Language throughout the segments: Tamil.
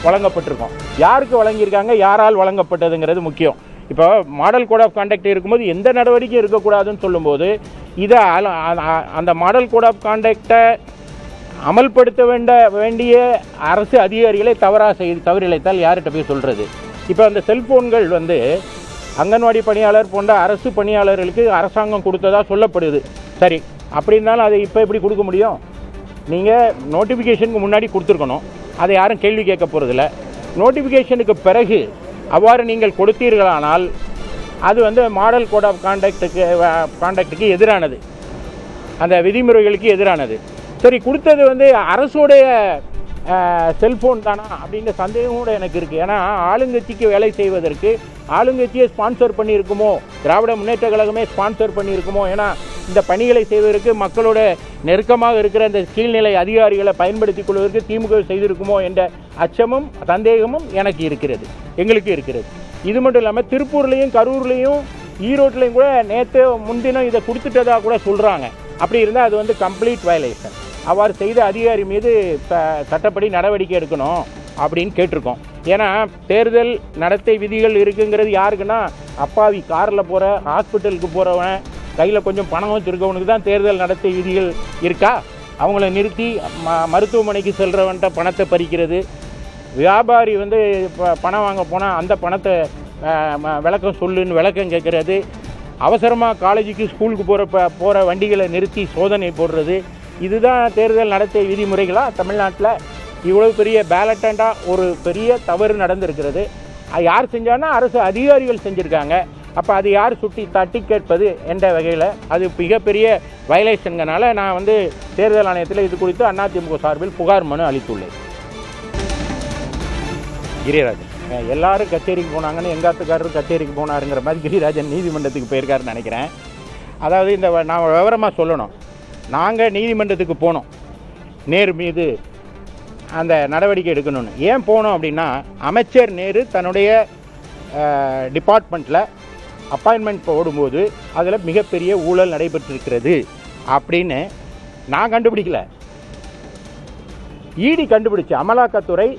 வழங்கப்பட்டிருக்கும். யாருக்கு வழங்கியிருக்காங்க, யாரால் வழங்கப்பட்டதுங்கிறது முக்கியம். இப்போ மாடல் கோட் ஆஃப் கான்டக்ட் இருக்கும்போது எந்த நடவடிக்கையும் இருக்கக்கூடாதுன்னு சொல்லும்போது இதை அந்த மாடல் கோட் ஆஃப் கான்டக்டை அமல்படுத்த வேண்டிய அரசு அதிகாரிகளை தவறிழைத்தால் யார்கிட்ட போய் சொல்கிறது? இப்போ அந்த செல்ஃபோன்கள் அங்கன்வாடி பணியாளர் போன்ற அரசு பணியாளர்களுக்கு அரசாங்கம் கொடுத்ததா சொல்லப்படுது. சரி, அப்படி இருந்தாலும் அதை இப்போ எப்படி கொடுக்க முடியும்? நீங்கள் நோட்டிஃபிகேஷனுக்கு முன்னாடி கொடுத்துருக்கணும். அதை யாரும் கேள்வி கேட்க போகிறதில்ல. நோட்டிஃபிகேஷனுக்கு பிறகு அவ்வாறு நீங்கள் கொடுத்தீர்களானால் அது மாடல் கோட் ஆஃப் கான்டக்டுக்கு எதிரானது, அந்த விதிமுறைகளுக்கு எதிரானது. சரி, கொடுத்தது அரசுடைய செல்ஃபோன் தானா அப்படின்ற சந்தேகம் கூட எனக்கு இருக்குது. ஏன்னா ஆளுங்கட்சிக்கு வேலை செய்வதற்கு ஆளுங்கட்சியை ஸ்பான்சர் பண்ணியிருக்குமோ, திராவிட முன்னேற்ற கழகமே ஸ்பான்சர் பண்ணியிருக்குமோ, ஏன்னா இந்த பணிகளை செய்வதற்கு மக்களோட நெருக்கமாக இருக்கிற இந்த கீழ்நிலை அதிகாரிகளை பயன்படுத்திக் கொள்வதற்கு திமுக செய்திருக்குமோ என்ற அச்சமும் சந்தேகமும் எனக்கு இருக்கிறது, எங்களுக்கு இருக்கிறது. இது மட்டும் இல்லாமல் திருப்பூர்லேயும் கரூர்லேயும் ஈரோட்லேயும் கூட நேற்று முன்தினம் இதை கொடுத்துட்டதா கூட சொல்கிறாங்க. அப்படி இருந்தால் அது கம்ப்ளீட் வயலேஷன். அவ்வாறு செய்த அதிகாரி மீது சட்டப்படி நடவடிக்கை எடுக்கணும் அப்படின்னு கேட்டிருக்கோம். ஏன்னா தேர்தல் நடத்தை விதிகள் இருக்குங்கிறது யாருக்குன்னா, அப்பாவி காரில் போகிற, ஹாஸ்பிட்டலுக்கு போகிறவன், கையில் கொஞ்சம் பணம் வச்சுருக்கவனுக்கு தான் தேர்தல் நடத்தை விதிகள் இருக்கா? அவங்கள நிறுத்தி மருத்துவமனைக்கு செல்கிறவன்ட்ட பணத்தை பறிக்கிறது, வியாபாரி பணம் வாங்க போனால் அந்த பணத்தை விளக்கம் சொல்லுன்னு விளக்கம் கேட்குறது, அவசரமாக காலேஜுக்கு ஸ்கூலுக்கு போகிற வண்டிகளை நிறுத்தி சோதனை போடுறது, இதுதான் தேர்தல் நடத்தை விதிமுறைகளா? தமிழ்நாட்டில் இவ்வளோ பெரிய பேலட்டண்டாக ஒரு பெரிய தவறு நடந்திருக்கிறது. யார் செஞ்சான்னா அரசு அதிகாரிகள் செஞ்சுருக்காங்க. அப்போ அது யார் சுட்டி தட்டி கேட்பது என்ற வகையில் அது மிகப்பெரிய வயலேஷன்கனால நான் தேர்தல் ஆணையத்தில் இது குறித்து அதிமுக சார்பில் புகார் மனு அளித்துள்ளேன். கிரிராஜன் எல்லாரும் கச்சேரிக்கு போனாங்கன்னு எங்காத்துக்காரரும் கச்சேரிக்கு போனாருங்கிற மாதிரி கிரிராஜன் நீதிமன்றத்துக்கு போயிருக்காருன்னு நினைக்கிறேன். அதாவது நான் விவரமாக சொல்லணும், நாங்கள் நீதிமன்றத்துக்கு போனோம் நேரு மீது அந்த நடவடிக்கை எடுக்கணும்னு. ஏன் போனோம் அப்படின்னா, அமைச்சர் நேரு தன்னுடைய டிபார்ட்மெண்ட்டில் அப்பாயின்மெண்ட் போடும்போது அதில் மிகப்பெரிய ஊழல் நடைபெற்றிருக்கிறது அப்படின்னு நான் கண்டுபிடிக்கல, இடி கண்டுபிடிச்சு. அமலாக்கத்துறை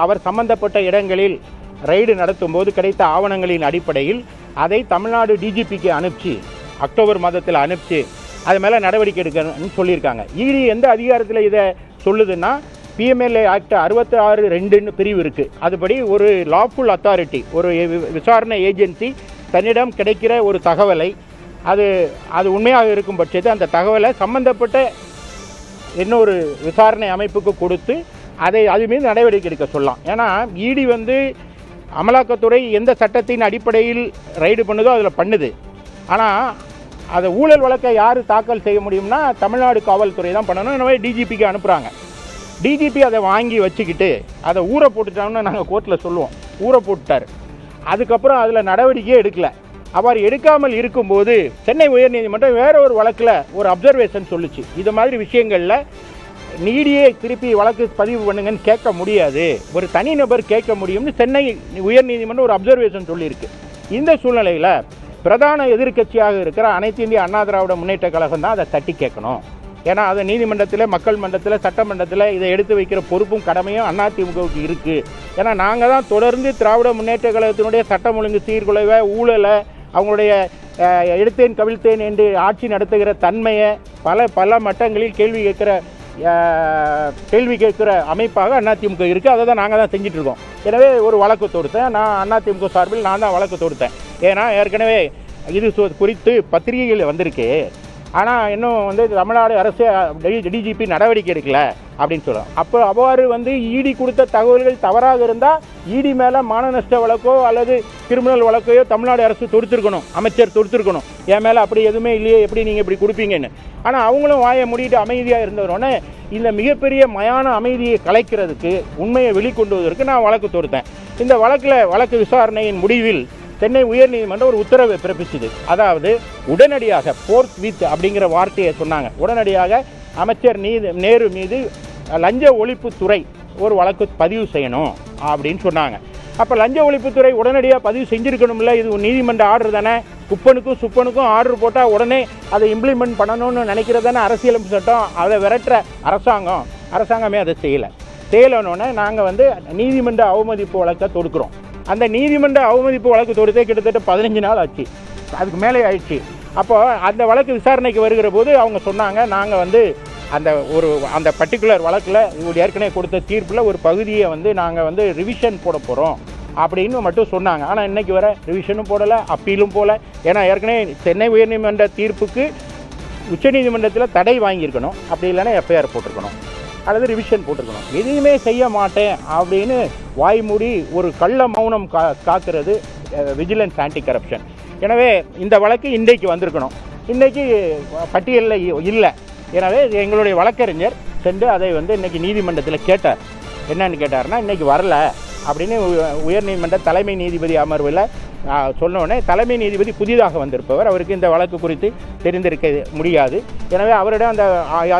அவர் சம்பந்தப்பட்ட இடங்களில் ரைடு நடத்தும் போது கிடைத்த ஆவணங்களின் அடிப்படையில் அதை தமிழ்நாடு டிஜிபிக்கு அனுப்பிச்சு, அக்டோபர் மாதத்தில் அனுப்பிச்சு அது மேலே நடவடிக்கை எடுக்கணும்னு சொல்லியிருக்காங்க. இடி எந்த அதிகாரத்தில் இதை சொல்லுதுன்னா, பிஎம்எல்ஏ ஆக்ட் 66(2) பிரிவு இருக்குது. அதுபடி ஒரு லாஃபுல் அத்தாரிட்டி, ஒரு விசாரணை ஏஜென்சி தன்னிடம் கிடைக்கிற ஒரு தகவலை அது உண்மையாக இருக்கும் பட்சத்தில் அந்த தகவலை சம்பந்தப்பட்ட இன்னொரு விசாரணை அமைப்புக்கு கொடுத்து அது மீது நடவடிக்கை எடுக்க சொல்லலாம். ஏன்னா இடி அமலாக்கத்துறை எந்த சட்டத்தின் அடிப்படையில் ரைடு பண்ணுதோ அதில் பண்ணுது. ஆனால் அதை ஊழல் வழக்கை யார் தாக்கல் செய்ய முடியும்னா தமிழ்நாடு காவல்துறை தான் பண்ணணும். இந்த மாதிரி டிஜிபிக்கு அனுப்புகிறாங்க. டிஜிபி அதை வாங்கி வச்சுக்கிட்டு அதை ஊற போட்டுட்டான்னு நாங்கள் கோர்ட்டில் சொல்லுவோம். ஊற போட்டுட்டார். அதுக்கப்புறம் அதில் நடவடிக்கையே எடுக்கலை. அவ்வாறு எடுக்காமல் இருக்கும்போது சென்னை உயர்நீதிமன்றம் வேற ஒரு வழக்கில் ஒரு அப்சர்வேஷன் சொல்லுச்சு. இது மாதிரி விஷயங்களில் நீடியே திருப்பி வழக்கு பதிவு பண்ணுங்கன்னு கேட்க முடியாது, ஒரு தனிநபர் கேட்க முடியும்னு சென்னை உயர்நீதிமன்றம் ஒரு அப்சர்வேஷன் சொல்லியிருக்கு. இந்த சூழ்நிலையில் பிரதான எதிர்க்கட்சியாக இருக்கிற அனைத்து இந்திய அண்ணா திராவிட முன்னேற்ற கழகம் தான் அதை தட்டி கேட்கணும். ஏன்னா அதை நீதிமன்றத்தில், மக்கள் மன்றத்தில், சட்டமன்றத்தில் இதை எடுத்து வைக்கிற பொறுப்பும் கடமையும் அதிமுகவுக்கு இருக்குது. ஏன்னா நாங்கள் தான் தொடர்ந்து திராவிட முன்னேற்ற கழகத்தினுடைய சட்டம் ஒழுங்கு சீர்குலைவை, ஊழலை, அவங்களுடைய எடுத்தேன் கவிழ்த்தேன் என்று ஆட்சி நடத்துகிற தன்மையை பல மட்டங்களில் கேள்வி கேட்கிற அமைப்பாக அதிமுக இருக்குது. அதை தான் நாங்கள் தான் செஞ்சிட்ருக்கோம். எனவே ஒரு வழக்கு தொடுத்தேன். நான் அதிமுக சார்பில் நான் தான் வழக்கு தொடுத்தேன். ஏன்னா ஏற்கனவே இது குறித்து பத்திரிகைகள் வந்திருக்கு. ஆனால் இன்னும் தமிழ்நாடு அரசு டிஜிபி நடவடிக்கை எடுக்கல அப்படின்னு சொல்கிறோம். அப்போ அவ்வாறு இடி கொடுத்த தகவல்கள் தவறாக இருந்தால் இடி மேலே மான நஷ்ட வழக்கோ அல்லது கிரிமினல் வழக்கையோ தமிழ்நாடு அரசு தொடுத்திருக்கணும், அமைச்சர் தொடுத்திருக்கணும். என் மேலே அப்படி எதுவுமே இல்லையே, எப்படி நீங்கள் இப்படி கொடுப்பீங்கன்னு. ஆனால் அவங்களும் வாயை மூடிட்டு அமைதியாக இருந்தவரோன்னே இந்த மிகப்பெரிய மயான அமைதியை கலைக்கிறதுக்கு, உண்மையை வெளிக்கொண்டுவதற்கு நான் வழக்கு தொடுத்தேன். இந்த வழக்கு விசாரணையின் முடிவில் சென்னை உயர்நீதிமன்றம் ஒரு உத்தரவை பிறப்பிச்சுது. அதாவது உடனடியாக ஃபோர்த் வித் அப்படிங்கிற வார்த்தையை சொன்னாங்க. உடனடியாக அமைச்சர் நேரு மீது லஞ்ச ஒழிப்புத்துறை ஒரு வழக்கு பதிவு செய்யணும் அப்படின்னு சொன்னாங்க. அப்போ லஞ்ச ஒழிப்புத்துறை உடனடியாக பதிவு செஞ்சுருக்கணும்ல, இது நீதிமன்ற ஆர்டர் தானே. குப்பனுக்கும் சுப்பனுக்கும் ஆர்டர் போட்டால் உடனே அதை இம்ப்ளிமெண்ட் பண்ணணும்னு நினைக்கிறது தானே அரசியலமைப்பு சட்டம். அதை விரட்டுற அரசாங்கமே அதை செய்யலை. செய்யலன்னொன்னே நாங்கள் வந்து நீதிமன்ற அவமதிப்பு வழக்கை தொடுக்கிறோம். அந்த நீதிமன்ற அவமதிப்பு வழக்கு தொடுத்தே கிட்டத்தட்ட 15 நாள் ஆச்சு, அதுக்கு மேலே ஆயிடுச்சு. அப்போ அந்த வழக்கு விசாரணைக்கு வருகிற போது அவங்க சொன்னாங்க, நாங்கள் வந்து அந்த பர்டிகுலர் வழக்கில் ஏற்கனவே கொடுத்த தீர்ப்பில் ஒரு பகுதியை வந்து நாங்கள் வந்து ரிவிஷன் போட போகிறோம் அப்படின்னு மட்டும் சொன்னாங்க. ஆனால் இன்றைக்கி வர ரிவிஷனும் போடலை, அப்பீலும் போல. ஏன்னா ஏற்கனவே சென்னை உயர்நீதிமன்ற தீர்ப்புக்கு உச்சநீதிமன்றத்தில் தடை வாங்கியிருக்கணும், அப்படி இல்லைன்னா எஃப்ஐஆர் போட்டிருக்கணும் அல்லது ரிவிஷன் போட்டிருக்கணும். எதையுமே செய்ய மாட்டேன் அப்படின்னு வாய்மூடி ஒரு கள்ள மௌனம் காக்கிறது விஜிலன்ஸ் ஆன்டி கரப்ஷன். எனவே இந்த வழக்கு இன்றைக்கு வந்திருக்கணும், இன்றைக்கி பட்டியலில் இல்லை. எனவே எங்களுடைய வழக்கறிஞர் சென்று அதை வந்து இன்றைக்கி நீதிமன்றத்தில் கேட்டார். என்னன்னு கேட்டார்னா, இன்றைக்கி வரல அப்படின்னு உயர்நீதிமன்ற தலைமை நீதிபதி அமர்வில் சொன்னோடனே, தலைமை நீதிபதி புதிதாக வந்திருப்பவர், அவருக்கு இந்த வழக்கு குறித்து தெரிந்திருக்க முடியாது. எனவே அவரிடம் அந்த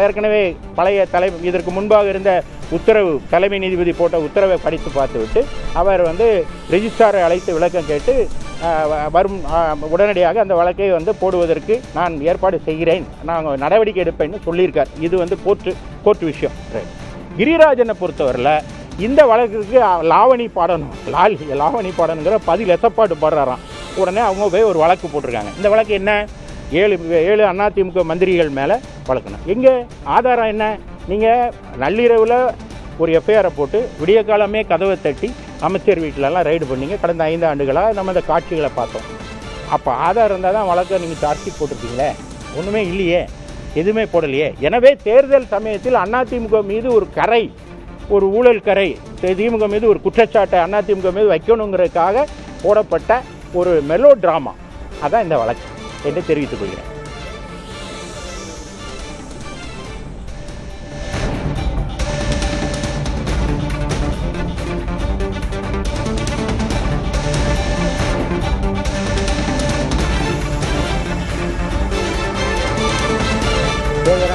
ஏற்கனவே பழைய இதற்கு முன்பாக இருந்த உத்தரவு, தலைமை நீதிபதி போட்ட உத்தரவை படித்து பார்த்துவிட்டு அவர் வந்து ரெஜிஸ்ட்ராரை அழைத்து விளக்கம் கேட்டு வரும் உடனடியாக அந்த வழக்கை வந்து போடுவதற்கு நான் ஏற்பாடு செய்கிறேன், நாங்கள் நடவடிக்கை எடுப்பேன்னு சொல்லியிருக்கார். இது வந்து கோர்ட்டு விஷயம். கிரிராஜனை பொறுத்தவரையில் இந்த வழக்குக்கு லாவணி பாடணுங்கிற 10 லட்சப்பாட்டு பாடுறாராம். உடனே அவங்க போய் ஒரு வழக்கு போட்டிருக்காங்க. இந்த வழக்கு என்ன, 7 அதிமுக மந்திரிகள் மேலே வழக்கணும். எங்கே ஆதாரம் என்ன? நீங்கள் நள்ளிரவில் ஒரு எஃப்ஐஆரை போட்டு விடிய காலமே கதவை தட்டி அமைச்சர் வீட்டிலலாம் ரைடு பண்ணிங்க. கடந்த 5 ஆண்டுகளாக நம்ம இந்த காட்சிகளை பார்த்தோம். அப்போ ஆதாரம் இருந்தால் தான் வழக்கை நீங்கள் சார்ஜ் ஷீட் போட்டிருக்கீங்களே, ஒன்றுமே இல்லையே, எதுவுமே போடலையே. எனவே தேர்தல் சமயத்தில் அதிமுக மீது ஒரு ஊழல் கரை, திமுக மீது ஒரு குற்றச்சாட்டை அதிமுக மீது வைக்கணுங்கிறதுக்காக போடப்பட்ட ஒரு மெலோ டிராமா அதான் இந்த வழக்கு என்று தெரிவித்துக் கொள்கிறேன்.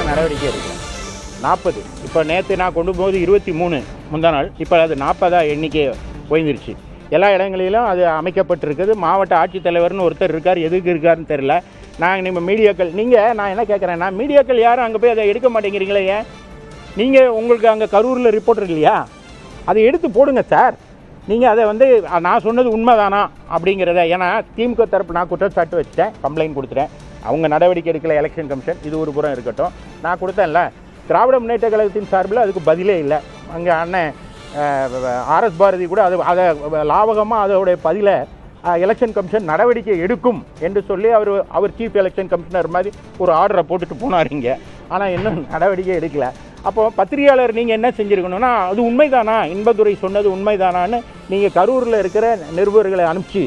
நடவடிக்கை எடுக்கலாம் 40. இப்போ நேற்று நான் கொண்டு போகும்போது 23 முந்தா நாள், இப்போ அது 40 எண்ணிக்கை உயர்ந்துருச்சு. எல்லா இடங்களிலும் அது அமைக்கப்பட்டிருக்குது. மாவட்ட ஆட்சித்தலைவர்னு ஒருத்தர் இருக்கார், எதுக்கு இருக்காருன்னு தெரில. நம்ம மீடியாக்கள், நான் என்ன கேட்குறேன்னா, மீடியாக்கள் யாரும் அங்கே போய் அதை எடுக்க மாட்டேங்கிறீங்களே? ஏன் நீங்கள் உங்களுக்கு அங்கே கரூரில் ரிப்போர்ட்டர் இல்லையா? அதை எடுத்து போடுங்க சார். நீங்கள் அதை வந்து நான் சொன்னது உண்மைதானா அப்படிங்கிறத, ஏன்னா திமுக தரப்பு நான் குற்றச்சாட்டு வச்சுட்டேன், கம்ப்ளைண்ட் கொடுத்துட்டேன், அவங்க நடவடிக்கை எடுக்கல எலெக்ஷன் கமிஷன். இது ஒரு புறம் இருக்கட்டும், நான் கொடுத்தேன்ல திராவிட முன்னேற்ற கழகத்தின் சார்பில் அதுக்கு பதிலே இல்லை. அங்கே அண்ணன் ஆர்எஸ் பாரதி கூட அதை லாபகமாக அதோடைய பதிலை எலெக்ஷன் கமிஷன் நடவடிக்கை எடுக்கும் என்று சொல்லி அவர் சீஃப் எலெக்ஷன் கமிஷனர் மாதிரி ஒரு ஆர்டரை போட்டுட்டு போனாருங்க. ஆனால் இன்னும் நடவடிக்கை எடுக்கலை. அப்போ பத்திரிகையாளர் நீங்கள் என்ன செஞ்சுருக்கணும்னா, அது உண்மைதானா, இன்பதுரை சொன்னது உண்மைதானான்னு நீங்கள் கரூரில் இருக்கிற நிருபர்களை அனுப்பிச்சு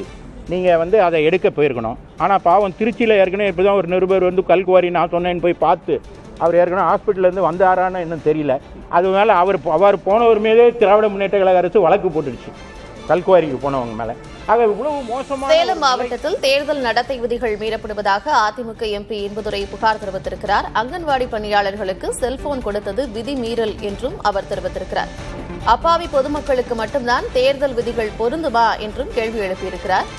நீங்கள் வந்து அதை எடுக்க போயிருக்கணும். ஆனால் பாவம் திருச்சியில் ஏற்கனவே இப்போ தான் ஒரு நிருபர் வந்து கல்குவாரி நான் சொன்னேன்னு போய் பார்த்து, அவர் ஏற்கனவே ஹாஸ்பிட்டல்லேருந்து வந்தாரான்னு இன்னும் தெரியல. அது மேலே அவர் போனவர் மீதே திராவிட முன்னேற்ற கழக அரசு வழக்கு போட்டுடுச்சு, கல்குவாரிக்கு போனவங்க மேலே. ஆக இவ்வளவு மோசமாக. சேலம் மாவட்டத்தில் தேர்தல் நடத்தை விதிகள் மீறப்படுவதாக அதிமுக எம்பி இன்பதுரை புகார் தெரிவித்திருக்கிறார். அங்கன்வாடி பணியாளர்களுக்கு செல்போன் கொடுத்தது விதி மீறல் என்றும் அவர் தெரிவித்திருக்கிறார். அப்பாவி பொதுமக்களுக்கு மட்டும்தான் தேர்தல் விதிகள் பொருந்துமா என்றும் கேள்வி எழுப்பியிருக்கிறார்.